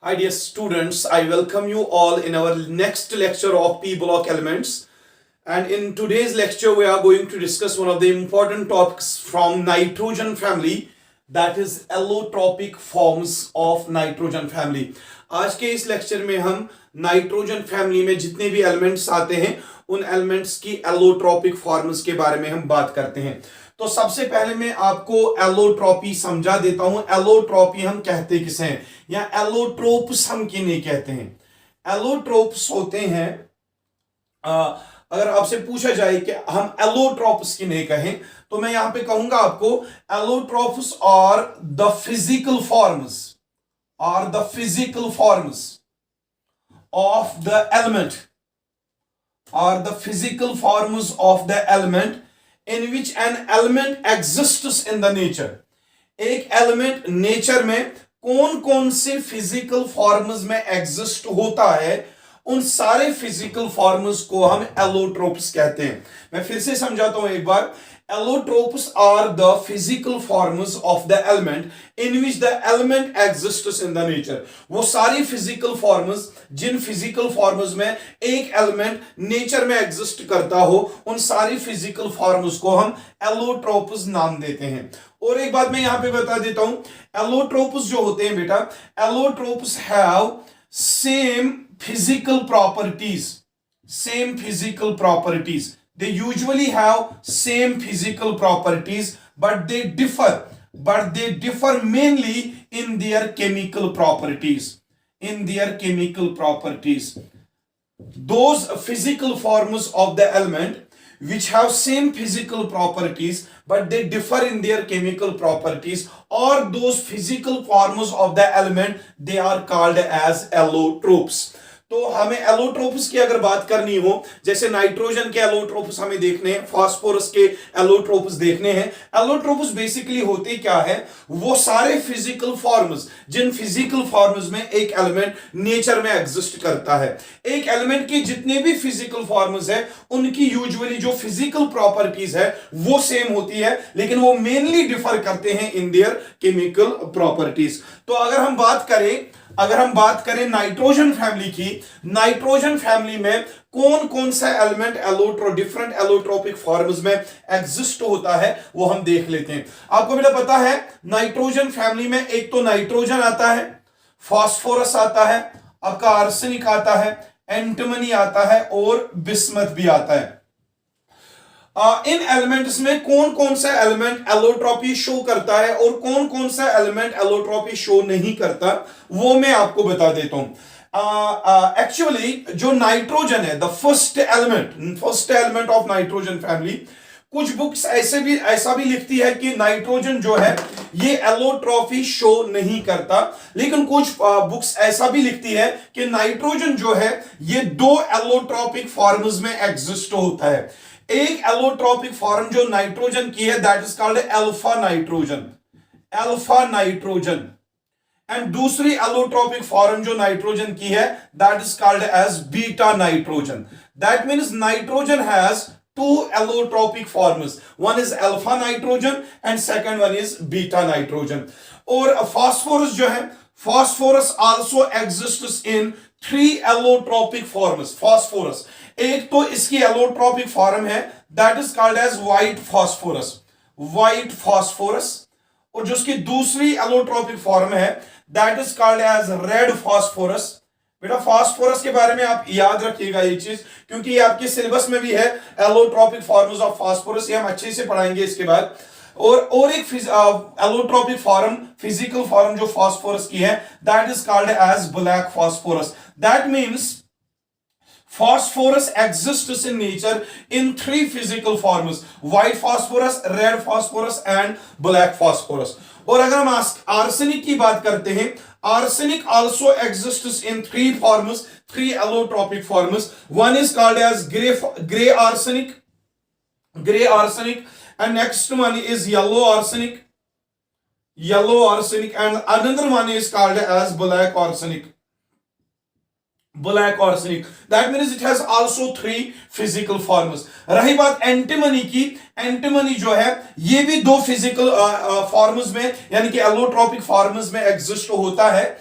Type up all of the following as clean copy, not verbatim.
Hi dear students, I welcome you all in our next lecture of P block elements. And in today's lecture, we are going to discuss one of the important topics from nitrogen family, that is allotropic forms of nitrogen family. आज के इस lecture में हम nitrogen family में जितने भी elements आते हैं उन एलिमेंट्स की एलोट्रोपिक फॉर्म्स के बारे में हम बात करते हैं। तो सबसे पहले मैं आपको एलोट्रोपी समझा देता हूं। एलोट्रोपी हम कहते किसे हैं या एलोट्रोप्स हम किन्हें कहते हैं। एलोट्रोप्स होते हैं, अगर आपसे पूछा जाए कि हम एलोट्रोप्स किन्हें कहें तो मैं यहां पे कहूंगा आपको allotropes are the physical forms of the element or the physical forms of the element in which an element exists in the nature। एक एलिमेंट नेचर में कौन कौन से फिजिकल फॉर्म्स में एग्जिस्ट होता है, उन सारे फिजिकल फॉर्म्स को हम एलोट्रोप्स कहते हैं। मैं फिर से समझाता हूं एक बार। Allotropes are the physical forms of the element in which the element exists in the nature। वो सारी physical forms जिन physical forms में एक element nature में exist करता हो, उन सारी physical forms को हम allotropes नाम देते हैं। और एक बात मैं यहां पे बता देता हूं, allotropes जो होते हैं बेटा, allotropes have same physical properties। They usually have same physical properties, but they differ mainly in their chemical properties। Those physical forms of the element which have same physical properties but they differ in their chemical properties, or those physical forms of the element, they are called as allotropes। तो हमें allotropes की अगर बात करनी हो, जैसे nitrogen के allotropes हमें देखने हैं, फास्फोरस के एलोट्रोप्स देखने हैं। एलोट्रोप्स बेसिकली होते क्या है, वो सारे फिजिकल फॉर्म्स जिन फिजिकल फॉर्म्स में एक एलिमेंट नेचर में एग्जिस्ट करता है। एक एलिमेंट की जितने भी फिजिकल फॉर्म्स है उनकी यूजुअली जो फिजिकल प्रॉपर्टीज है वो सेम होती है, लेकिन वो मेनली डिफर करते हैं इन देयर केमिकल प्रॉपर्टीज। तो अगर हम बात करें नाइट्रोजन फैमिली की, नाइट्रोजन फैमिली में कौन कौन सा एलिमेंट डिफरेंट एलोट्रोपिक फॉर्म्स में एग्जिस्ट होता है वो हम देख लेते हैं। आपको बेटा पता है नाइट्रोजन फैमिली में एक तो नाइट्रोजन आता है, फास्फोरस आता है, आपका आर्सेनिक आता है, एंटिमनी आता है और बिस्मथ भी आता है। इन एलिमेंट्स में कौन कौन सा एलिमेंट एलोट्रोपी शो करता है और कौन कौन सा एलिमेंट एलोट्रोपी शो नहीं करता, वो मैं आपको बता देता हूं। एक्चुअली जो नाइट्रोजन है, the first element of nitrogen family, कुछ बुक्स ऐसा भी लिखती है कि नाइट्रोजन जो है ये एलोट्रोपी शो नहीं करता, लेकिन कुछ बुक्स ऐसा भी लिखती है कि नाइट्रोजन जो है ये दो एलोट्रोपिक फॉर्म्स में एग्जिस्ट होता है। एक एलोट्रोपिक फॉर्म जो नाइट्रोजन की है that is called alpha nitrogen, and दूसरी एलोट्रोपिक फॉर्म जो नाइट्रोजन की है that is called as beta nitrogen. That means nitrogen has two allotropic forms, one is alpha nitrogen and second one is beta nitrogen। और phosphorus जो है, phosphorus also exists in three allotropic forms। Phosphorus एक तो इसकी allotropic form है that is called as white phosphorus, और जो उसकी दूसरी एलोट्रोपिक फॉर्म है that is called as red phosphorus. बेटा फास्फोरस के बारे में आप याद रखिएगा ये चीज, क्योंकि ये आपके सिलेबस में भी है, एलोट्रोपिक फॉर्म्स ऑफ फास्फोरस, ये हम अच्छे से पढ़ाएंगे इसके बाद। और एक एलोट्रोपिक फॉर्म, फिजिकल फॉर्म जो फास्फोरस की है that is called as black phosphorus. That means phosphorus exists in nature in three physical forms: white phosphorus, red phosphorus and black phosphorus। और अगर हम आर्सेनिक की बात करते हैं, arsenic also exists in three allotropic forms। One is called as gray arsenic, and next one is yellow arsenic, and another one is called as black arsenic। That means it has also three physical forms। रही बात antimony की, antimony जो है ये भी दो physical forms में यानी कि एलोट्रोपिक फॉर्म्स में एग्जिस्ट होता है।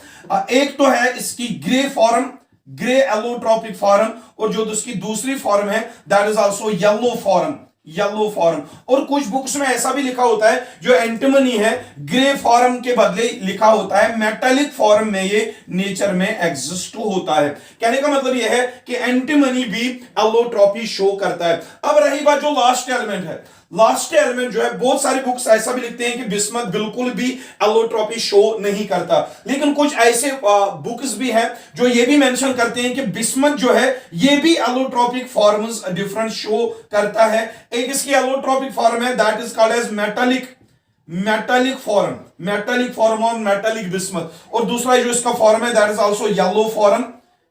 एक तो है इसकी grey form, grey allotropic form, और जो उसकी दूसरी फॉर्म है that is also yellow form, yellow form. और कुछ बुक्स में ऐसा भी लिखा होता है जो एंटीमनी है ग्रे फॉर्म के बदले लिखा होता है मेटालिक फॉर्म में ये नेचर में एग्जिस्ट होता है। कहने का मतलब यह है कि एंटीमनी भी एलोट्रोपी शो करता है। अब रही बात जो लास्ट एलिमेंट है, लास्ट एलिमेंट जो है बहुत सारी बुक्स ऐसा भी लिखते हैं कि बिस्मथ बिल्कुल भी एलोट्रोपी शो नहीं करता, लेकिन कुछ ऐसे बुक्स भी हैं जो ये भी मेंशन करते हैं कि बिस्मथ जो है ये भी एलोट्रोपिक फॉर्म्स डिफरेंट शो करता है। एक इसकी एलोट्रोपिक फॉर्म है that is called as metallic form, metallic form और मेटालिक बिस्मथ, और दूसरा जो इसका फॉर्म है that is also yellow form,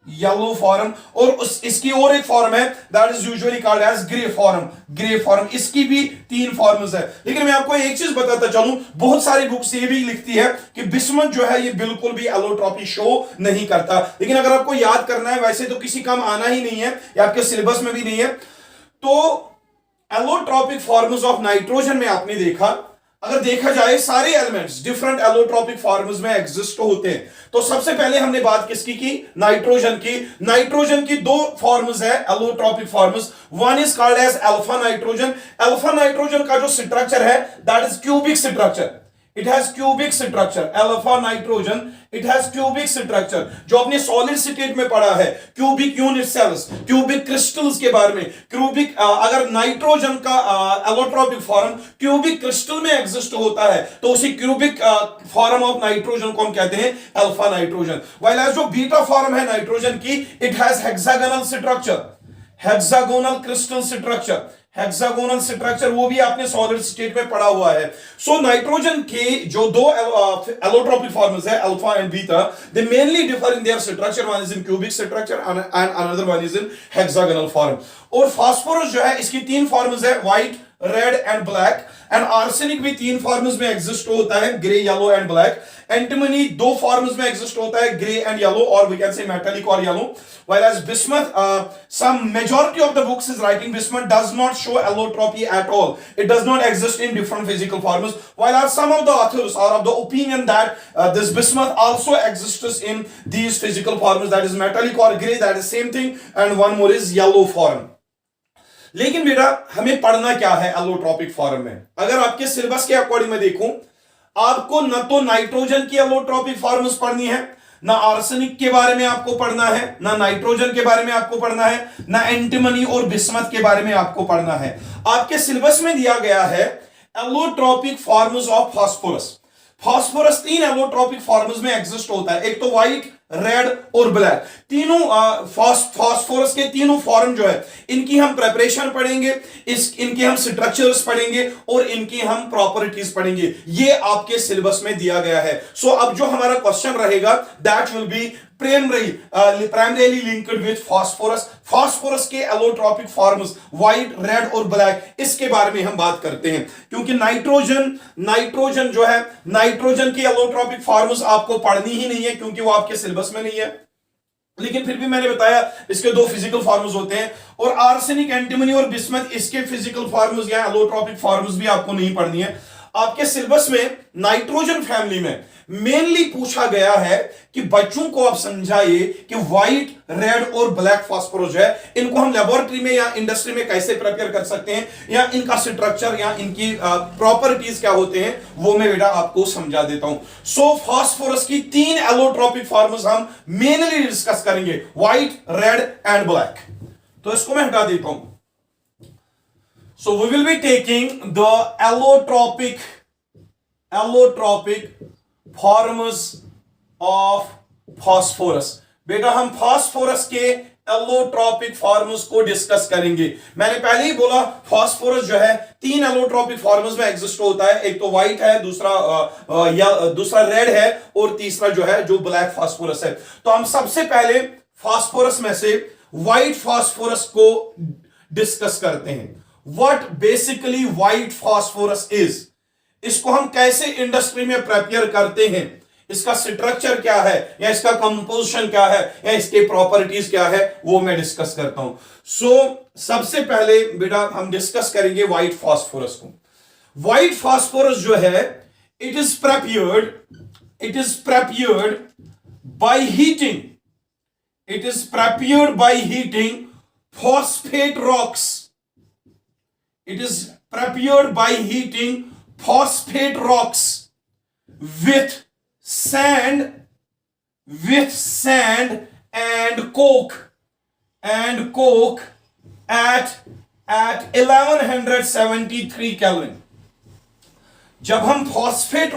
yellow form, और इसकी और एक फॉर्म है that is usually called as grey form, grey form. इसकी भी 3 फॉर्म्स है। लेकिन मैं आपको एक चीज बताता चलूं, बहुत सारी बुक्स ये भी लिखती है कि बिस्मथ जो है ये बिल्कुल भी एलोट्रोपी शो नहीं करता। लेकिन अगर आपको याद करना है, वैसे तो किसी काम आना ही नहीं है, या आपके सिलेबस में भी नहीं है, तो एलोट्रोपिक फॉर्म्स ऑफ नाइट्रोजन में आपने देखा, अगर देखा जाए सारे एलिमेंट्स डिफरेंट एलोट्रोपिक फॉर्म्स में एग्जिस्ट होते हैं। तो सबसे पहले हमने बात किसकी की? नाइट्रोजन की। नाइट्रोजन की 2 फॉर्म्स है allotropic forms, one is called as alpha nitrogen. Alpha nitrogen का जो स्ट्रक्चर है that is cubic structure, it has cubic structure. Alpha nitrogen it has cubic structure, जो अपने सॉलिड स्टेट में पड़ा है, cubic unit cells, cubic crystals के बारे में। क्यूबिक अगर नाइट्रोजन का एलोट्रोपिक फॉर्म क्यूबिक क्रिस्टल में एग्जिस्ट होता है तो उसी क्यूबिक फॉर्म ऑफ नाइट्रोजन को हम कहते हैं अल्फा नाइट्रोजन। व्हाइल एज जो बीटा फॉर्म है नाइट्रोजन की, it has hexagonal structure, hexagonal crystal structure, hexagonal structure, वो भी आपने सॉलिड स्टेट में पड़ा हुआ है। सो नाइट्रोजन के जो 2 एलोट्रोपिक फॉर्म्स है alpha and beta, they mainly differ in their structure, one is in cubic structure and another one is in hexagonal form. और फास्फोरस जो है इसकी 3 फॉर्म्स है, white, red and black. And arsenic भी 3 forms में exist होता है, grey, yellow and black. Antimony 2 forms में एग्जिस्ट होता है, ग्रे एंड येलो, और वी कैन से मेटालिक और yellow. While as bismuth, some majority of the books is writing bismuth does not show allotropy at all. It does not exist in different physical forms. While as some of the authors are of the opinion that this bismuth also exists in these physical forms, that is metallic or gray, that is same thing, and one more is yellow form. लेकिन बेटा हमें पढ़ना क्या है allotropic form में? अगर आपके syllabus के अकॉर्डिंग में देखूं, आपको न तो नाइट्रोजन की एलोट्रोपिक फॉर्म्स पढ़नी है, ना आर्सेनिक के बारे में आपको पढ़ना है, ना नाइट्रोजन के बारे में आपको पढ़ना है, ना एंटीमनी और बिस्मथ के बारे में आपको पढ़ना है। आपके सिलेबस में दिया गया है allotropic forms of phosphorus. Phosphorus 3 allotropic forms में एग्जिस्ट होता है, एक तो व्हाइट, रेड और ब्लैक। तीनों फास्फोरस के तीनों फॉर्म जो है इनकी हम प्रिपरेशन पढ़ेंगे, इनके हम स्ट्रक्चर्स पढ़ेंगे और इनकी हम प्रॉपर्टीज पढ़ेंगे। ये आपके सिलेबस में दिया गया है। सो अब जो हमारा क्वेश्चन रहेगा that will be primarily linked with phosphorus. Phosphorus के एलोट्रोपिक फॉर्म्स व्हाइट, रेड और ब्लैक, इसके बारे में हम बात करते हैं, क्योंकि नाइट्रोजन जो है, नाइट्रोजन की एलोट्रोपिक फॉर्म्स आपको पढ़नी ही नहीं है क्योंकि वो आपके सिलेबस में नहीं है। लेकिन फिर भी मैंने बताया इसके 2 फिजिकल फॉर्म्स होते हैं, और आर्सेनिक, एंटीमनी और बिस्मथ इसके फिजिकल फॉर्म्स या एलोट्रोपिक फॉर्म्स भी आपको नहीं पढ़नी है। आपके सिलेबस में नाइट्रोजन फैमिली में मेनली पूछा गया है कि बच्चों को आप समझाइए कि व्हाइट, रेड और ब्लैक फास्फोरस है, इनको हम लेबोरेटरी में या इंडस्ट्री में कैसे प्रिपेयर कर सकते हैं, या इनका स्ट्रक्चर या इनकी प्रॉपर्टीज क्या होते हैं, वो मैं बेटा आपको समझा देता हूं। सो फास्फोरस की 3 एलोट्रोपिक फॉर्म्स हम मेनली डिस्कस करेंगे, व्हाइट, रेड एंड ब्लैक। तो इसको मैं हटा देता हूं। So we will be taking the allotropic forms of phosphorus। बेटा हम फास्फोरस के एलोट्रोपिक फॉर्म्स को डिस्कस करेंगे। मैंने पहले ही बोला फास्फोरस जो है 3 एलोट्रोपिक फॉर्म्स में एग्जिस्ट होता है, एक तो व्हाइट है, दूसरा रेड है और तीसरा जो है जो ब्लैक फास्फोरस है। तो हम सबसे पहले फास्फोरस में से व्हाइट फास्फोरस को डिस्कस करते हैं। What basically white phosphorus is, इसको हम कैसे इंडस्ट्री में प्रिपेयर करते हैं, इसका स्ट्रक्चर क्या है या इसका कंपोजिशन क्या है या इसके प्रॉपर्टीज क्या है, वो मैं डिस्कस करता हूं। सबसे पहले बेटा हम डिस्कस करेंगे व्हाइट फास्फोरस को। व्हाइट फास्फोरस जो है it is prepared by heating. It is prepared by heating phosphate rocks. It is prepared by heating phosphate rocks with sand and coke at 1173 Kelvin. जब हम फॉस्फेट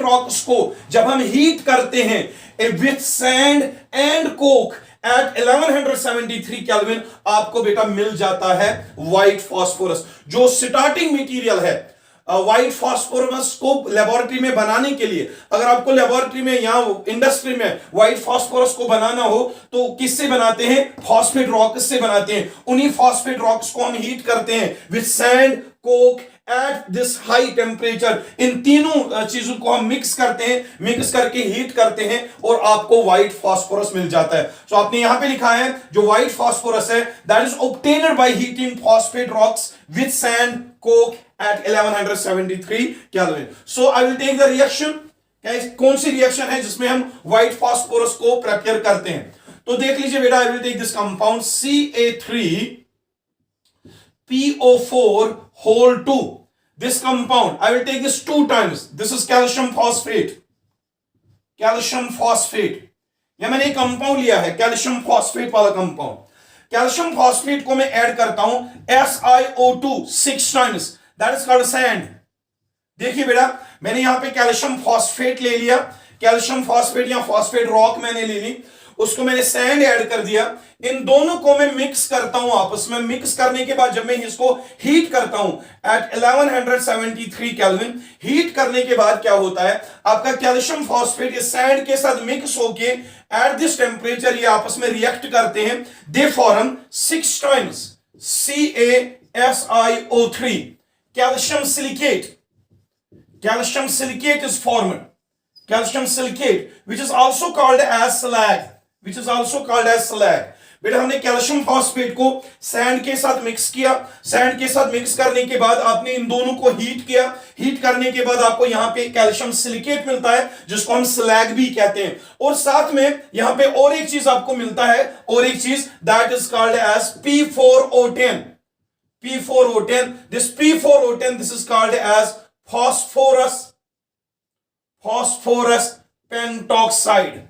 रॉक्स को जब हम heat करते हैं with sand and coke at 1173 kelvin, आपको बेटा मिल जाता है व्हाइट फास्फोरस। जो स्टार्टिंग मटेरियल है व्हाइट फास्फोरस को लेबोरेटरी में बनाने के लिए, अगर आपको लेबोरेटरी में या इंडस्ट्री में व्हाइट फास्फोरस को बनाना हो तो किससे बनाते हैं? फॉस्फेट रॉक्स से बनाते हैं। उन्हीं फॉस्फेट रॉक्स को हम हीट करते हैं with sand, coke at this high temperature. इन तीनों चीजों को हम मिक्स करके हीट करते हैं और आपको व्हाइट फास्फोरस मिल जाता है। तो आपने यहां पे लिखा है जो व्हाइट फास्फोरस है that is obtained by heating phosphate rocks with sand, Coke at 1173 Kelvin. So I will take the reaction. कौन सी रिएक्शन है जिसमें हम व्हाइट फास्फोरस को प्रिपेयर करते हैं? तो देख लीजिए बेटा, I will take this compound Ca3PO4 whole 2. This compound I will take this 2 times. This is calcium phosphate. यह मैंने एक कंपाउंड लिया है कैल्शियम फॉस्फेट वाला कंपाउंड। कैल्शियम फॉस्फेट को मैं ऐड करता हूं SiO2 6 times, that is called sand. देखिए बेटा, मैंने यहां पे कैल्शियम फॉस्फेट ले लिया, कैल्शियम फॉस्फेट या फॉस्फेट रॉक मैंने ले ली, उसको मैंने सैंड ऐड कर दिया। इन दोनों को मैं मिक्स करता हूं आपस में। मिक्स करने के बाद जब मैं इसको हीट करता हूं एट 1173 केल्विन, हीट करने के बाद क्या होता है, आपका कैल्शियम फॉस्फेट इस सैंड के साथ मिक्स होके एट दिस टेम्परेचर ये आपस में रिएक्ट करते हैं। They form 6 times CaSiO3 calcium silicate. Calcium silicate is formed. Calcium silicate, which is also called as slag. बेटा हमने कैल्शियम फॉस्फेट को सैंड के साथ मिक्स किया। सैंड के साथ मिक्स करने के बाद आपने इन दोनों को हीट किया। हीट करने के बाद आपको यहां पे कैल्शियम सिलिकेट मिलता है जिसको हम स्लैग भी कहते हैं। और साथ में यहां पे और एक चीज आपको मिलता है, और एक चीज that is called as P4O10. This P4O10, this is called as phosphorus pentoxide.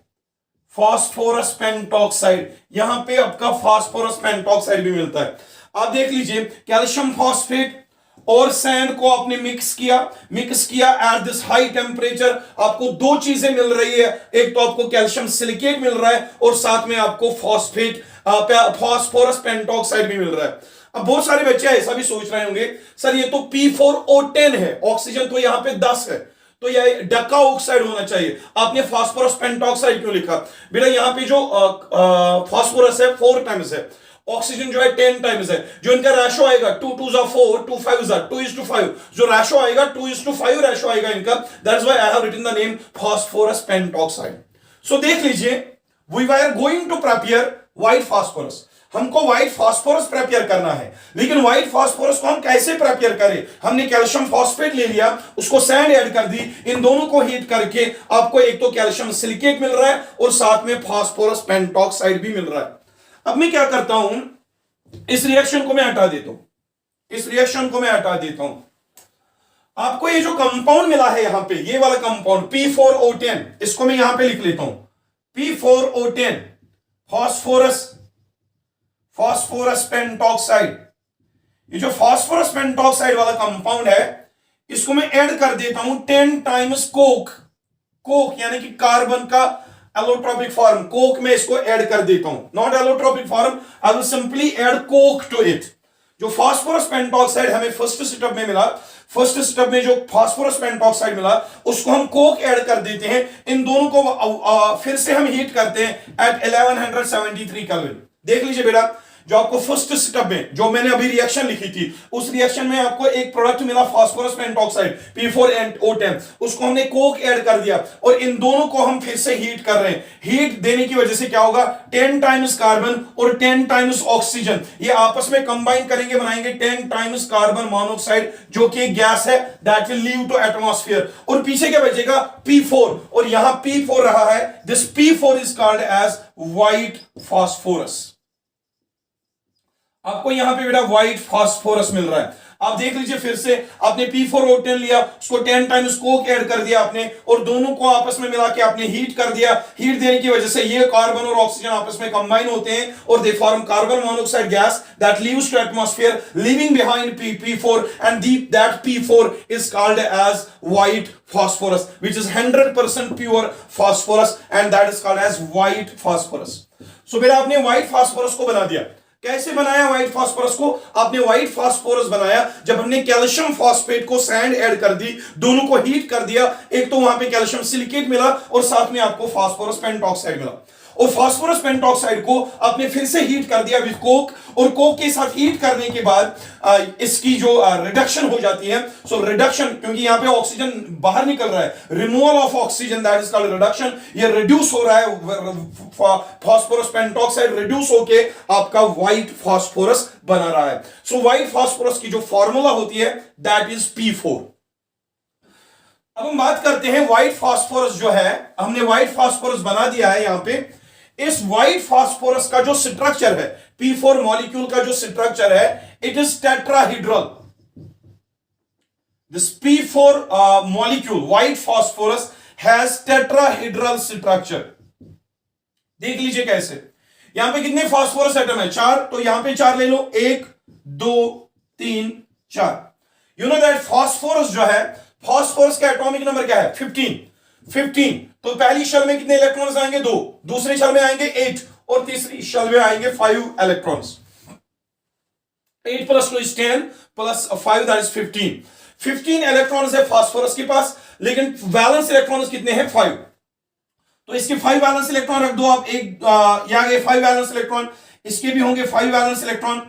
यहां पे आपका फास्फोरस पेंटॉक्साइड भी मिलता है। आप देख लीजिए, कैल्शियम फॉस्फेट और सैंड को आपने मिक्स किया एट दिस हाई टेम्परेचर। आपको दो चीजें मिल रही है, एक तो आपको कैल्शियम सिलिकेट मिल रहा है और साथ में आपको फास्फोरस पेंटॉक्साइड भी मिल रहा है। अब बहुत सारे बच्चे ऐसा भी सोच रहे होंगे, सर ये तो P4O10 है, ऑक्सीजन तो यहां पे 10 है, तो यह डका ऑक्साइड होना चाहिए, आपने फास्फोरस पेंटॉक्साइड क्यों लिखा? बेटा यहां पे जो फास्फोरस है 4 टाइम्स है, ऑक्सीजन जो है 10 टाइम्स है। जो इनका रेशो आएगा 2 2 4, 2 5 2:5, जो रेशो आएगा 2:5 रेशो आएगा इनका। That's why I have written the name phosphorus pentoxide. So देख लीजिए, we were going to prepare white phosphorus. हमको व्हाइट फास्फोरस प्रिपेयर करना है, लेकिन व्हाइट फास्फोरस को हम कैसे प्रिपेयर करें? हमने कैल्शियम फॉस्फेट ले लिया, उसको सैंड ऐड कर दी, इन दोनों को हीट करके आपको एक तो कैल्शियम सिलिकेट मिल रहा है और साथ में फास्फोरस पेंटॉक्साइड भी मिल रहा है। अब मैं क्या करता हूं, इस रिएक्शन को मैं हटा देता हूं। आपको ये जो कंपाउंड मिला है यहां पे, ये वाला कंपाउंड P4O10, इसको मैं यहां पे लिख लेता हूं P4O10 फास्फोरस पेंटॉक्साइड। ये जो फास्फोरस पेंटॉक्साइड वाला कंपाउंड है, इसको मैं ऐड कर देता हूं 10 टाइम्स कोक यानी कि कार्बन का एलोट्रोपिक फॉर्म। कोक में इसको ऐड कर देता हूं, not allotropic form, I will simply add coke to it. जो फास्फोरस पेंटॉक्साइड हमें फर्स्ट स्टेप में मिला, फर्स्ट स्टेप में जो फास्फोरस पेंटॉक्साइड मिला उसको हम कोक ऐड कर देते हैं। इन दोनों को फिर से हम हीट करते हैं एट 1173 केल्विन। देख लीजिए बेटा, जो आपको फर्स्ट स्टेप में जो मैंने अभी रिएक्शन लिखी थी, उस रिएक्शन में आपको एक प्रोडक्ट मिला फास्फोरस पेंटॉक्साइड P4O10, उसको हमने कोक ऐड कर दिया और इन दोनों को हम फिर से हीट कर रहे हैं। हीट देने की वजह से क्या होगा, 10 टाइम्स कार्बन और 10 टाइम्स ऑक्सीजन ये आपस में कंबाइन करेंगे, बनाएंगे 10 टाइम्स कार्बन मोनोऑक्साइड, जो कि गैस है, that will leave to atmosphere. और पीछे क्या बचेगा, P4, और यहां P4 रहा है, this P4 is called as white phosphorus. आपको यहां पे बेटा व्हाइट फास्फोरस मिल रहा है। आप देख लीजिए फिर से, आपने P4O10 लिया, उसको 10 टाइम्स कोक ऐड कर दिया आपने, और दोनों को आपस में मिला के आपने हीट कर दिया। हीट देने की वजह से ये कार्बन और ऑक्सीजन आपस में कंबाइन होते हैं और they form carbon monoxide gas that leaves to atmosphere, leaving behind P4, and that P4 is called as white phosphorus, which is 100% pure phosphorus, and that is called as white phosphorus. So बेटा आपने white phosphorus को बना दिया। कैसे बनाया white phosphorus को, आपने white phosphorus बनाया जब हमने कैल्शियम फॉस्फेट को सैंड ऐड कर दी, दोनों को हीट कर दिया, एक तो वहां पे कैल्शियम सिलिकेट मिला और साथ में आपको फास्फोरस पेंटॉक्साइड मिला। और फास्फोरस पेंटॉक्साइड को आपने फिर से हीट कर दिया विद कोक, और कोक के साथ हीट करने के बाद इसकी जो रिडक्शन हो जाती है, सो रिडक्शन, क्योंकि यहां पे ऑक्सीजन बाहर निकल रहा है, removal of oxygen, that is called reduction. ये रिड्यूस हो रहा है, फास्फोरस पेंटॉक्साइड रिड्यूस होके आपका व्हाइट फास्फोरस बना रहा है। सो व्हाइट फास्फोरस की जो फॉर्मूला होती है दैट इज P4। अब हम बात करते हैं व्हाइट फास्फोरस जो है, हमने व्हाइट फास्फोरस बना दिया है यहां पे। इस व्हाइट फास्फोरस का जो स्ट्रक्चर है, P4 मॉलिक्यूल का जो स्ट्रक्चर है, it is tetrahedral. This P4 molecule white phosphorus has tetrahedral structure. देख लीजिए कैसे, यहां पे कितने फास्फोरस एटम है, 4, तो यहां पे 4 ले लो, 1 2 3 4। यू नो दैट फास्फोरस जो है, फास्फोरस का एटॉमिक नंबर क्या है, 15। तो पहली शेल में कितने इलेक्ट्रॉन्स आएंगे, 2, दूसरी शेल में आएंगे 8, और तीसरी शेल में आएंगे 5 इलेक्ट्रॉन्स। 8 + 2 = 10 + 5 that is 15। 15 इलेक्ट्रॉन्स है फास्फोरस के पास, लेकिन वैलेंस इलेक्ट्रॉन्स कितने हैं, 5। तो इसके 5 वैलेंस इलेक्ट्रॉन रख दो आप, एक यहां गए 5 वैलेंस इलेक्ट्रॉन, इसके भी होंगे 5 वैलेंस इलेक्ट्रॉन,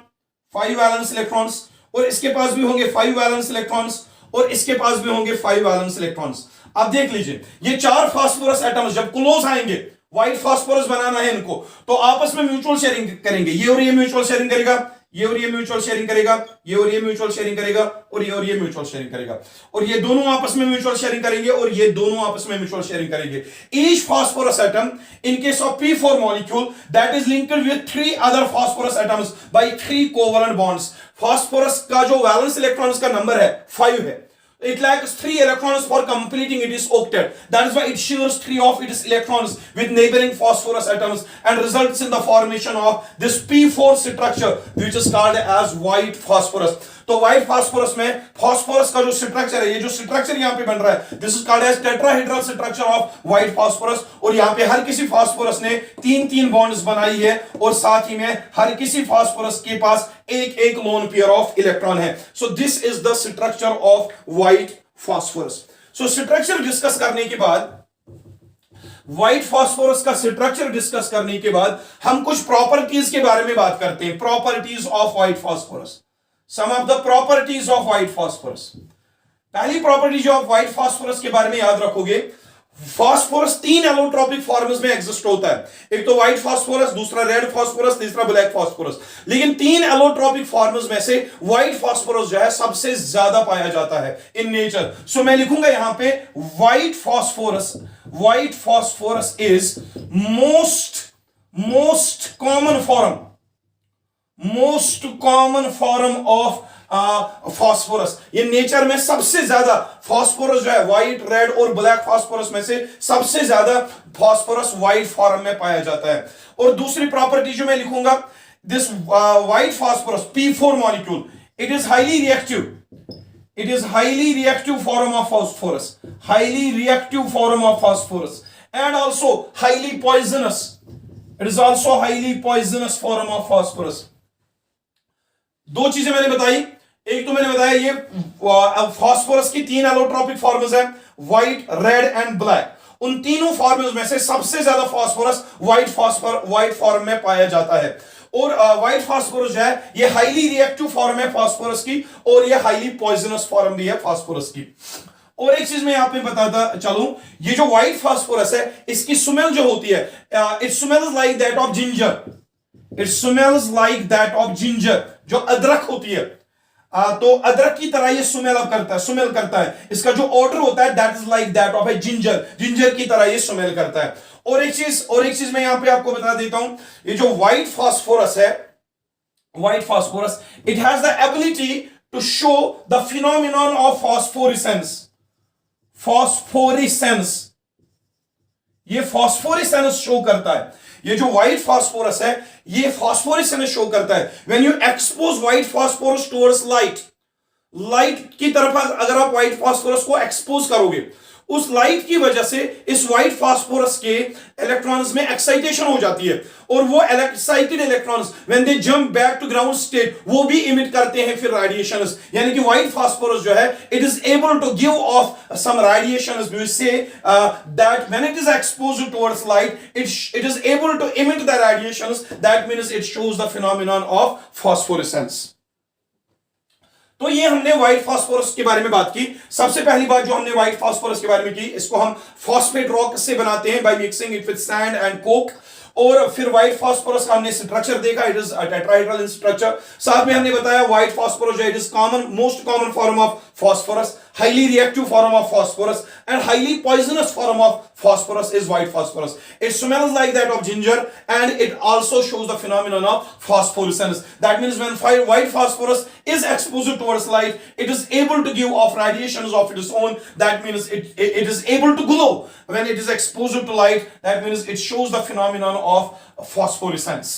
5 वैलेंस इलेक्ट्रॉन्स, और इसके पास भी होंगे 5 वैलेंस इलेक्ट्रॉन्स, और इसके पास भी होंगे 5 वैलेंस इलेक्ट्रॉन्स। आप देख लीजिए, ये 4 फास्फोरस एटम्स जब क्लोज आएंगे, व्हाइट फास्फोरस बनाना है इनको, तो आपस में म्यूचुअल शेयरिंग करेंगे। ये और ये म्यूचुअल शेयरिंग करेगा, ये और ये म्यूचुअल शेयरिंग करेगा, ये और ये म्यूचुअल शेयरिंग करेगा, और ये म्यूचुअल शेयरिंग करेगा, और ये दोनों आपस में म्यूचुअल शेयरिंग करेंगे, और ये दोनों आपस में म्यूचुअल शेयरिंग करेंगे। Each phosphorus atom in case of P4 molecule that is linked with 3 other phosphorus atoms bye 3 covalent bonds. Phosphorus का जो वैलेंस इलेक्ट्रॉन्स का नंबर है 5 है, it lacks 3 electrons for completing its octet. That is why it shares 3 of its electrons with neighboring phosphorus atoms and results in the formation of this P4 structure, which is called as white phosphorus. तो white phosphorus में phosphorus का जो structure है, ये जो structure यहां पे बन रहा है, this is called as tetrahedral structure of white phosphorus. और यहां पे हर किसी फास्फोरस ने 3-3 बॉन्ड्स बनाई है, और साथ ही में हर किसी फास्फोरस के पास एक लोन पेयर ऑफ इलेक्ट्रॉन है। So this is the structure of white phosphorus. So structure discuss करने के बाद, व्हाइट फास्फोरस का स्ट्रक्चर डिस्कस करने के बाद, हम कुछ प्रॉपर्टीज के बारे में बात करते हैं। Properties of white phosphorus, some of the properties of white phosphorus. पहली प्रॉपर्टी जो आप व्हाइट फास्फोरस के बारे में याद रखोगे, फास्फोरस 3 एलोट्रोपिक फॉर्म्स में एग्जिस्ट होता है। एक तो व्हाइट फास्फोरस, दूसरा रेड फास्फोरस, तीसरा ब्लैक फास्फोरस। लेकिन 3 एलोट्रोपिक फॉर्म्स में से व्हाइट फास्फोरस जो है सबसे ज्यादा पाया जाता है इन नेचर। सो मैं लिखूंगा यहां पे white phosphorus is most common form of phosphorus. ये नेचर में सबसे ज्यादा फास्फोरस जो है, व्हाइट, रेड और ब्लैक फास्फोरस में से सबसे ज्यादा फास्फोरस व्हाइट फॉर्म में पाया जाता है। और दूसरी प्रॉपर्टी जो मैं लिखूंगा, this white phosphorus P4 molecule, it is highly reactive form of phosphorus, and also highly poisonous. It is also highly poisonous form of phosphorus. दो चीजें मैंने बताई, एक तो मैंने बताया ये फास्फोरस की 3 एलोट्रोपिक फॉर्म्स हैं, व्हाइट, रेड एंड ब्लैक। उन तीनों फॉर्म्स में से सबसे ज्यादा फास्फोरस व्हाइट फॉर्म में पाया जाता है। और व्हाइट फास्फोरस जो है ये हाईली रिएक्टिव फॉर्म है फास्फोरस की, और ये हाईली पॉइजनस फॉर्म भी है फास्फोरस की। और एक चीज मैं यहां पे बताता चलूं, ये जो व्हाइट फास्फोरस है इसकी स्मेल जो होती है, it smells like that of ginger, it smells like that of ginger, जो अदरक होती है, तो अदरक की तरह ये स्मेल करता है, इसका जो ऑर्डर होता है that is like that of A ginger की तरह ये स्मेल करता है। और एक चीज मैं यहां पे आपको बता देता हूं, ये जो व्हाइट फास्फोरस है, white phosphorus, it has the ability to show the phenomenon of phosphorescence, ये फॉस्फोरेसेंस शो करता है। ये जो व्हाइट फास्फोरस है ये फॉस्फोरेसेंस शो करता है। When you expose white phosphorus towards light की तरफ अगर आप व्हाइट फास्फोरस को एक्सपोज करोगे, उस लाइट की वजह से इस व्हाइट फास्फोरस के इलेक्ट्रॉन्स में एक्साइटेशन हो जाती है, और वो excited electrons when they jump back to ground state वो भी इमिट करते हैं फिर रेडिएशंस। यानी कि व्हाइट फास्फोरस जो है it is able to give off some radiations, we say that when it is exposed towards light it is able to emit the radiations, that means it shows the phenomenon of phosphorescence. तो ये हमने white phosphorus के बारे में बात की। सबसे पहली बात जो हमने व्हाइट फास्फोरस के बारे में की, इसको हम फॉस्फेट रॉक से बनाते हैं by mixing it with sand and Coke. और फिर व्हाइट फास्फोरस का हमने स्ट्रक्चर देखा, it is tetrahedral in structure. साथ में हमने बताया white phosphorus it is most common form of phosphorus, highly reactive form of phosphorus, and highly poisonous form of phosphorus is white phosphorus. It smells like that of ginger, and it also shows the phenomenon of phosphorescence. That means when white phosphorus is exposed towards light, it is able to give off radiations of its own. That means it is able to glow when it is exposed to light. That means it shows the phenomenon of phosphorescence.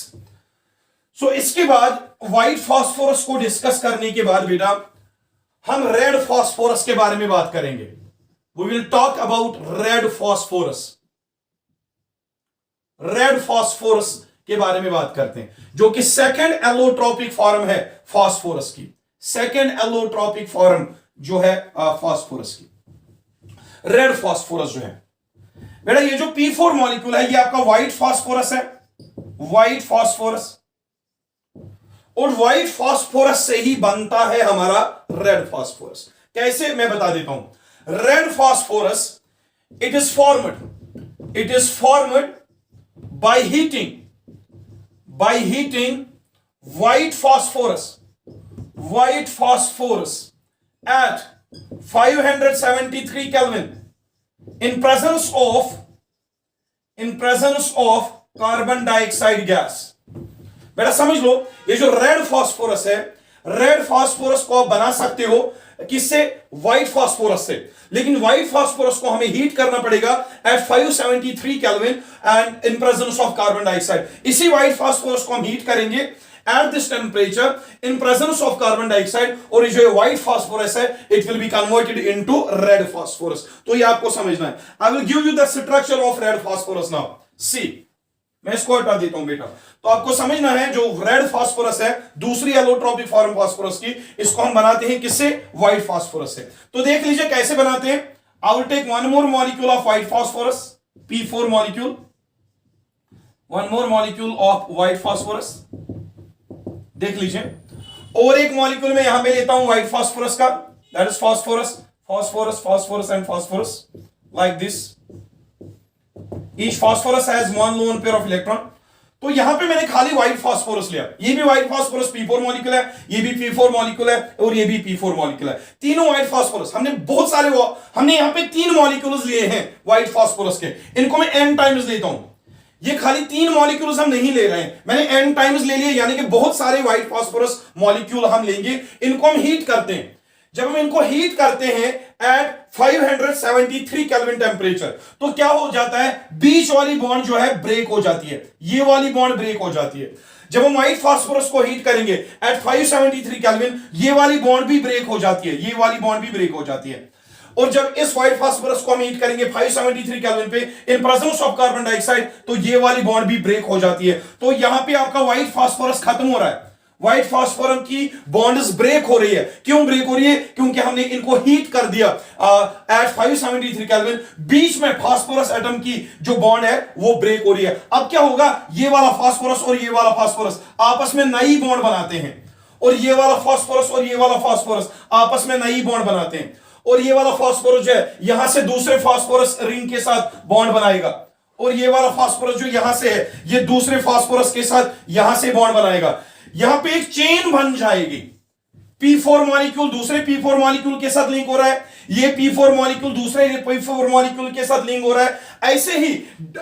So इसके बाद white phosphorus को discuss करने के बाद बेटा हम red phosphorus के बारे में बात करेंगे. We will talk about red phosphorus. Red phosphorus के बारे में बात करते हैं, जो कि सेकंड एलोट्रोपिक फॉर्म है फास्फोरस की. सेकंड एलोट्रोपिक फॉर्म जो है फास्फोरस की, रेड फास्फोरस जो है बेटा, ये जो P4 मॉलिक्यूल है ये आपका व्हाइट फास्फोरस है. व्हाइट फास्फोरस, और व्हाइट फास्फोरस से ही बनता है हमारा रेड फास्फोरस. कैसे मैं बता देता हूं. Red phosphorus it is formed by heating white phosphorus at 573 Kelvin in presence of carbon dioxide gas. बेटा समझ लो, ये जो रेड फास्फोरस है, रेड फास्फोरस को आप बना सकते हो किससे? व्हाइट फास्फोरस से. लेकिन व्हाइट फास्फोरस को हमें हीट करना पड़ेगा at 573 kelvin and in presence of carbon dioxide. इसी व्हाइट फास्फोरस को हम हीट करेंगे at this temperature in presence of carbon dioxide, और ये जो व्हाइट फास्फोरस है it will be converted into red phosphorus. तो ये आपको समझना है. I will give you the structure of red phosphorus now. See, मैं इसको हटा देता हूं बेटा. तो आपको समझना है जो रेड फास्फोरस है, दूसरी एलोट्रोपिक फॉर्म फास्फोरस की, इसको हम बनाते हैं किससे? व्हाइट फास्फोरस से. तो देख लीजिए कैसे बनाते हैं. I will take one more molecule of white phosphorus, P4 molecule, one more molecule of white phosphorus. देख लीजिए, और एक मॉलिक्यूल में यहां पे लेता हूं व्हाइट फास्फोरस का, that is phosphorus and phosphorus, like this. Each phosphorus has one lone pair of electron. तो यहां पे मैंने खाली व्हाइट फास्फोरस लिया. ये भी व्हाइट फास्फोरस P4 मॉलिक्यूल है, ये भी P4 मॉलिक्यूल है, और ये भी P4 मॉलिक्यूल है. तीनों व्हाइट फास्फोरस. हमने बहुत सारे हमने यहां पे 3 मॉलिक्यूल्स लिए हैं व्हाइट फास्फोरस के. इनको मैं n टाइम्स लेता हूं. ये खाली 3 मॉलिक्यूल्स हम नहीं ले रहे हैं, मैंने n टाइम्स ले लिए, यानी कि बहुत सारे व्हाइट फास्फोरस मॉलिक्यूल हम लेंगे. इनको हम हीट करते हैं. जब हम इनको हीट करते हैं एट 573 केल्विन टेम्परेचर, तो क्या हो जाता है? बीच वाली बॉन्ड जो है ब्रेक हो जाती है, ये वाली बॉन्ड ब्रेक हो जाती है. जब हम व्हाइट फास्फोरस को हीट करेंगे एट 573 केल्विन, ये वाली बॉन्ड भी ब्रेक हो जाती है, ये वाली बॉन्ड भी ब्रेक हो जाती है. और जब इस व्हाइट फास्फोरस को हम हीट करेंगे 573 केल्विन पे इन प्रेजेंस ऑफ कार्बन डाइऑक्साइड, तो ये वाली बॉन्ड भी ब्रेक हो जाती है. तो यहां पे आपका व्हाइट फास्फोरस खत्म हो रहा है. व्हाइट फास्फोरस की बॉन्ड्स ब्रेक हो रही है। क्यों ब्रेक हो रही है? क्योंकि हमने इनको हीट कर दिया एट 573 केल्विन। बीच में फास्फोरस एटम की जो बॉन्ड है वो ब्रेक हो रही है। अब क्या होगा, ये वाला फास्फोरस और ये वाला फास्फोरस आपस में नई बॉन्ड बनाते हैं, और ये वाला फास्फोरस और ये वाला फास्फोरस आपस में नई बॉन्ड बनाते हैं, और ये वाला फास्फोरस जो है यहां से दूसरे फास्फोरस रिंग के साथ बॉन्ड बनाएगा, और ये वाला फास्फोरस जो यहां से है ये दूसरे फास्फोरस के साथ यहां से बॉन्ड बनाएगा। यहां पे एक चेन बन जाएगी। P4 मॉलिक्यूल दूसरे P4 मॉलिक्यूल के साथ लिंक हो रहा है, ये P4 मॉलिक्यूल दूसरे P4 मॉलिक्यूल के साथ लिंक हो रहा है। ऐसे ही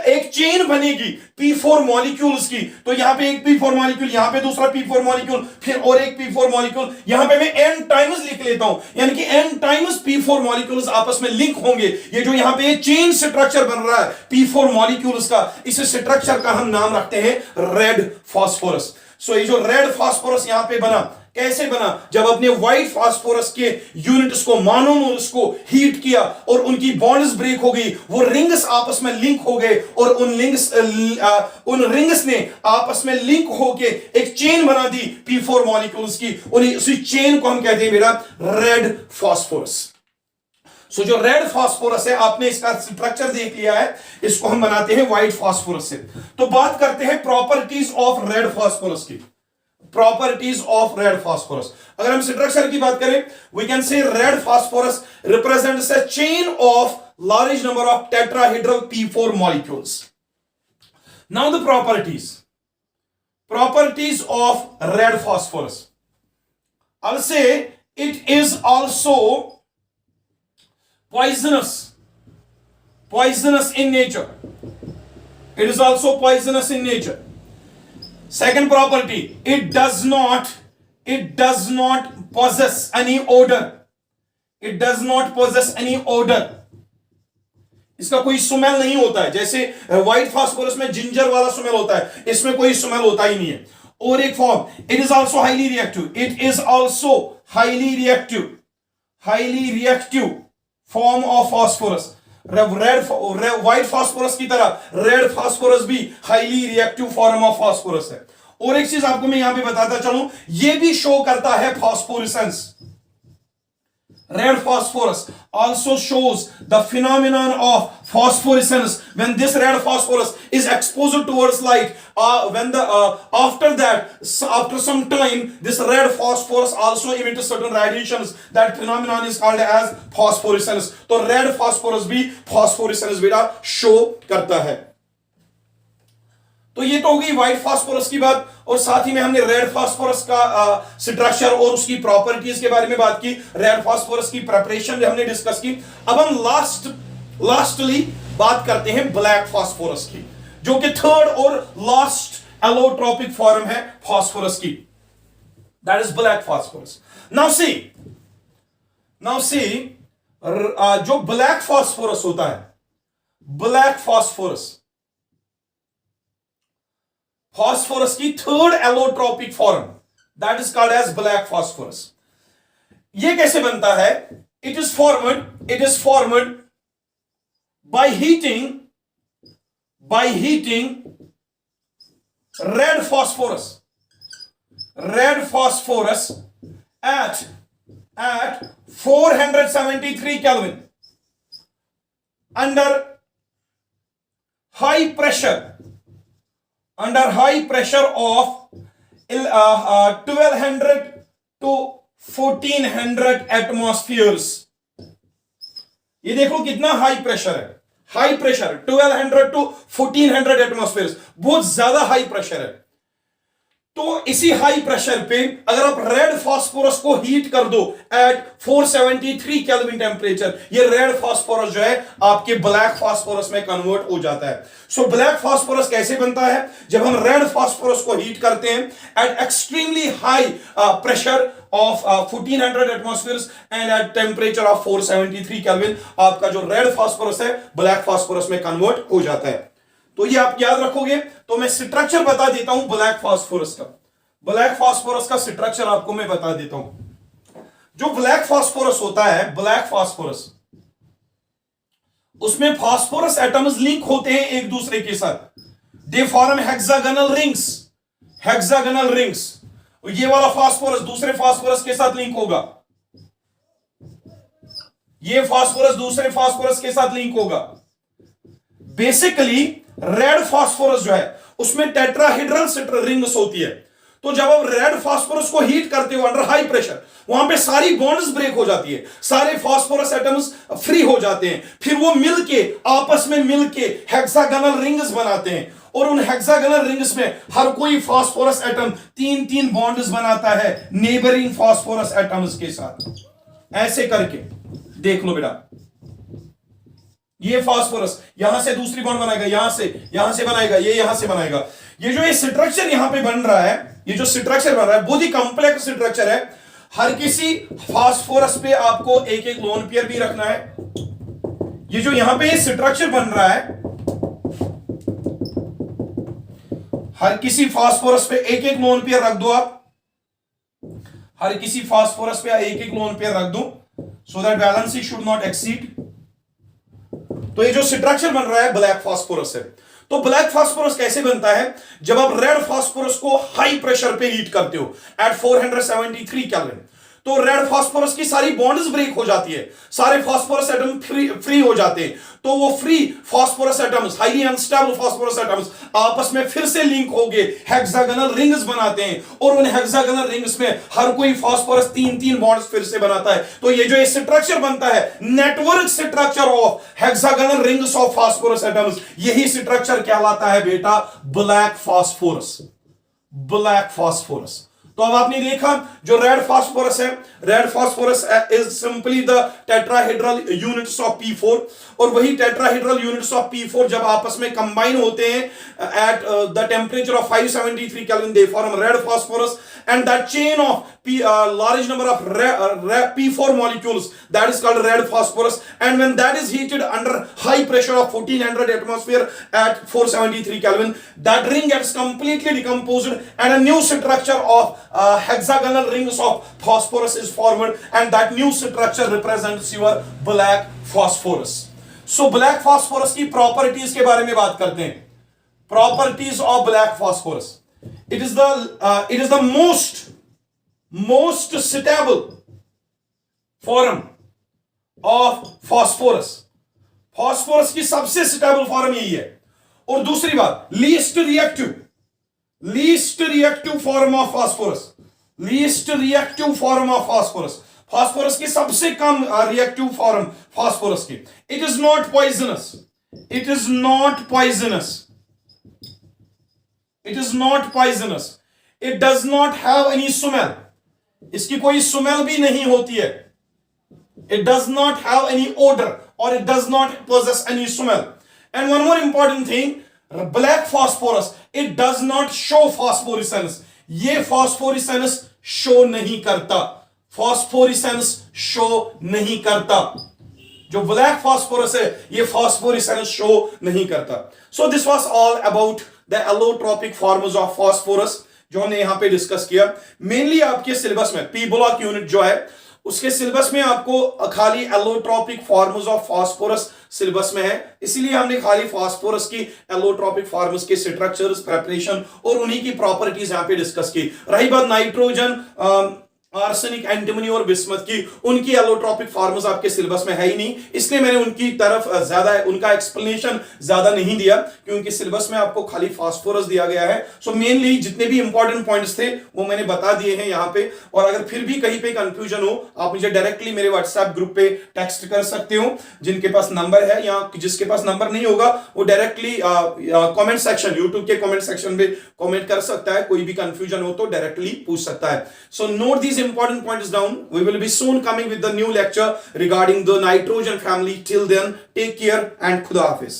एक चेन बनेगी P4 मॉलिक्यूल्स की। तो यहां पे एक P4 मॉलिक्यूल, यहां पे दूसरा P4 मॉलिक्यूल, फिर और एक P4 मॉलिक्यूल। यहां पे मैं n टाइम्स लिख लेता हूं, यानी कि n टाइम्स P4 मॉलिक्यूल्स आपस में लिंक होंगे। ये जो यहां पे चेन स्ट्रक्चर बन रहा है P4 मॉलिक्यूल्स का, इस स्ट्रक्चर का हम नाम रखते हैं रेड फास्फोरस। सो ये जो रेड फास्फोरस यहां पे बना, कैसे बना? जब अपने व्हाइट फास्फोरस के यूनिट्स को, मोनोमर्स को हीट किया और उनकी बॉन्ड्स ब्रेक हो गई, वो रिंग्स आपस में लिंक हो गए, और उन रिंग्स ने आपस में लिंक होके एक चेन बना दी P4 मॉलिक्यूल्स की। उसी चेन को हम कहते हैं बेटा रेड फास्फोरस। सो जो रेड फास्फोरस है, आपने इसका स्ट्रक्चर देख लिया है, इसको हम बनाते हैं व्हाइट फास्फोरस से। तो बात करते हैं प्रॉपर्टीज ऑफ रेड फास्फोरस की। प्रॉपर्टीज ऑफ रेड फास्फोरस, अगर हम स्ट्रक्चर की बात करें, we can say red phosphorus represents a chain of large number of tetrahedral P4 molecules. Now the properties of red phosphorus. I'll say it is also poisonous in nature. It is also poisonous in nature. Second property, it does not possess any odor. It does not possess any odor. इसका कोई smell नहीं होता है, जैसे white phosphorus में ginger वाला smell होता है, इसमें कोई स्मेल होता ही नहीं है। और एक form, it is also highly reactive. It is also highly reactive form of phosphorus. White phosphorus की तरह रेड फास्फोरस भी highly reactive form of phosphorus है। और एक चीज आपको मैं यहां पे बताता चलूं, यह भी शो करता है फास्फोरेसेंस। Red phosphorus also shows the phenomenon of phosphorescence when this red phosphorus is exposed towards light. After some time, this red phosphorus also emits certain radiations. That phenomenon is called as phosphorescence. तो red phosphorus भी phosphorescence बेटा show करता है। तो ये तो हो गई व्हाइट फास्फोरस की बात, और साथ ही में हमने रेड फास्फोरस का स्ट्रक्चर और उसकी प्रॉपर्टीज के बारे में बात की। रेड फास्फोरस की प्रिपरेशन हमने डिस्कस की। अब हम लास्टली बात करते हैं ब्लैक फास्फोरस की, जो कि थर्ड और लास्ट एलोट्रोपिक फॉर्म है फास्फोरस की। That is black phosphorus. Now see जो ब्लैक फास्फोरस होता है, ब्लैक फास्फोरस की third allotropic form, that is called as black phosphorus. ये कैसे बनता है? It is formed by heating red phosphorus at 473 Kelvin under high pressure of 1200 to 1400 atmospheres। ये देखो कितना हाई प्रेशर है, 1200 to 1400 एटमॉस्फेयर, बहुत ज्यादा हाई प्रेशर है। तो इसी हाई प्रेशर पे अगर आप रेड फास्फोरस को हीट कर दो एट 473 केल्विन टेंपरेचर, ये रेड फास्फोरस जो है आपके ब्लैक फास्फोरस में कन्वर्ट हो जाता है। सो ब्लैक फास्फोरस कैसे बनता है? जब हम रेड फास्फोरस को हीट करते हैं at extremely high pressure of 1400 atmospheres and at temperature of 473 Kelvin, आपका जो रेड फास्फोरस है ब्लैक फास्फोरस में कन्वर्ट हो जाता है। तो ये आप याद रखोगे। तो मैं स्ट्रक्चर बता देता हूं ब्लैक फास्फोरस का। ब्लैक फास्फोरस का स्ट्रक्चर आपको मैं बता देता हूं। जो ब्लैक फास्फोरस होता है, ब्लैक फास्फोरस, उसमें फास्फोरस एटम्स लिंक होते हैं एक दूसरे के साथ। They form hexagonal rings. ये वाला फास्फोरस दूसरे फास्फोरस के साथ लिंक होगा, ये फास्फोरस दूसरे फास्फोरस के साथ लिंक होगा। बेसिकली रेड फास्फोरस जो है उसमें टेट्राहेड्रल रिंग्स होती है। तो जब आप रेड फास्फोरस को हीट करते हो अंडर हाई प्रेशर, वहां पे सारी बॉन्ड्स ब्रेक हो जाती है, सारे फास्फोरस एटम्स फ्री हो जाते हैं, फिर वो मिलके आपस में मिलके हेक्सागोनल रिंग्स बनाते हैं, और उन हेक्सागोनल रिंग्स में हर कोई फास्फोरस एटम तीन तीन बॉन्ड्स बनाता है नेबरिंग फास्फोरस एटम्स के साथ। ऐसे करके देख लो बेटा, ये फास्फोरस यहां से दूसरी बॉन्ड बनाएगा, यहां से बनाएगा, ये यहां से बनाएगा। ये जो ये स्ट्रक्चर यहां पे बन रहा है, ये जो स्ट्रक्चर बन रहा है बहुत ही कॉम्प्लेक्स स्ट्रक्चर है। हर किसी फास्फोरस पे आपको एक एक लोन पेयर भी रखना है। ये जो यहां पे ये स्ट्रक्चर बन रहा है, हर किसी फास्फोरस पे एक एक लोन पेयर रख दो आप, हर किसी फास्फोरस पे एक एक लोन पेयर रख दो, so that valency should not exceed. तो ये जो स्ट्रक्चर बन रहा है ब्लैक फास्फोरस है। तो ब्लैक फास्फोरस कैसे बनता है? जब आप रेड फास्फोरस को हाई प्रेशर पे हीट करते हो एट 473 केल्विन, तो रेड फास्फोरस की सारी बॉन्ड्स ब्रेक हो जाती है, सारे फास्फोरस एटम फ्री हो जाते हैं। तो वो free phosphorus atoms, highly unstable phosphorus atoms आपस में फिर से लिंक हो गए, हेक्सागोनल रिंग्स बनाते हैं, और उन हेक्सागोनल रिंग्स में हर कोई फास्फोरस तीन तीन बॉन्ड्स फिर से बनाता है। तो ये जो स्ट्रक्चर बनता है, network structure of hexagonal rings of phosphorus atoms, यही स्ट्रक्चर कहलाता है बेटा ब्लैक फास्फोरस। Black phosphorus. तो अब आपने देखा जो रेड फास्फोरस है, red phosphorus is simply the tetrahedral units of P4, और वही टेट्राहेड्रल यूनिट्स ऑफ P4 जब आपस में कंबाइन होते हैं at the temperature of 573 kelvin, they form red phosphorus, and that chain of large number of P4 molecules, that is called red phosphorus, and when that is heated under high pressure of 1400 atmosphere at 473 Kelvin, that ring gets completely decomposed and a new structure of hexagonal rings of phosphorus is formed, and that new structure represents your black phosphorus. So black phosphorus की properties के बारे में बात करते हैं। Properties of black phosphorus. It is the most stable form of phosphorus. phosphorus की सबसे stable form यही है। और दूसरी बात, least reactive form of phosphorus, least reactive form of phosphorus, phosphorus की सबसे कम रिएक्टिव फॉर्म फास्फोरस की। It is not poisonous, it is not poisonous, it is not poisonous, it does not have any smell, इसकी कोई smell भी नहीं होती है। It does not have any odor or it does not possess any smell. And one more important thing, black phosphorus, it does not show phosphorescence. ये phosphorescence show नहीं करता, phosphorescence show नहीं करता। जो black phosphorus है ये phosphorescence show नहीं करता। So this was all about the allotropic forms of phosphorus जो हमने यहां पे डिस्कस किया। मेनली आपके सिलेबस में पी ब्लॉक यूनिट जो है उसके सिलेबस में आपको खाली allotropic forms of phosphorus syllabus में है, इसीलिए हमने खाली फास्फोरस की एलोट्रोपिक फॉर्म्स के स्ट्रक्चर्स, प्रिपरेशन और उन्हीं की प्रॉपर्टीज यहां पे डिस्कस की। रही बात नाइट्रोजन, आर्सेनिक, एंटीमनी और बिस्मथ की, उनकी एलोट्रोपिक फॉर्म्स आपके सिलेबस में है ही नहीं, इसलिए मैंने उनकी तरफ ज्यादा उनका एक्सप्लेनेशन ज्यादा नहीं दिया, क्योंकि सिलेबस में आपको खाली फास्फोरस दिया गया है। सो मेनली जितने भी इंपॉर्टेंट पॉइंट्स थे वो मैंने बता दिए हैं यहाँ पे। और अगर फिर भी कहीं पे कंफ्यूजन हो, आप मुझे डायरेक्टली मेरे व्हाट्सएप ग्रुप पे टेक्स्ट कर सकते हो, जिनके पास नंबर है, या जिसके पास नंबर नहीं होगा वो डायरेक्टली कॉमेंट सेक्शन, यूट्यूब के कॉमेंट सेक्शन में कॉमेंट कर सकता है। कोई भी कंफ्यूजन हो तो डायरेक्टली पूछ सकता है। So note these important points down. We will be soon coming with the new lecture regarding the nitrogen family. Till then, take care and Khuda Hafiz.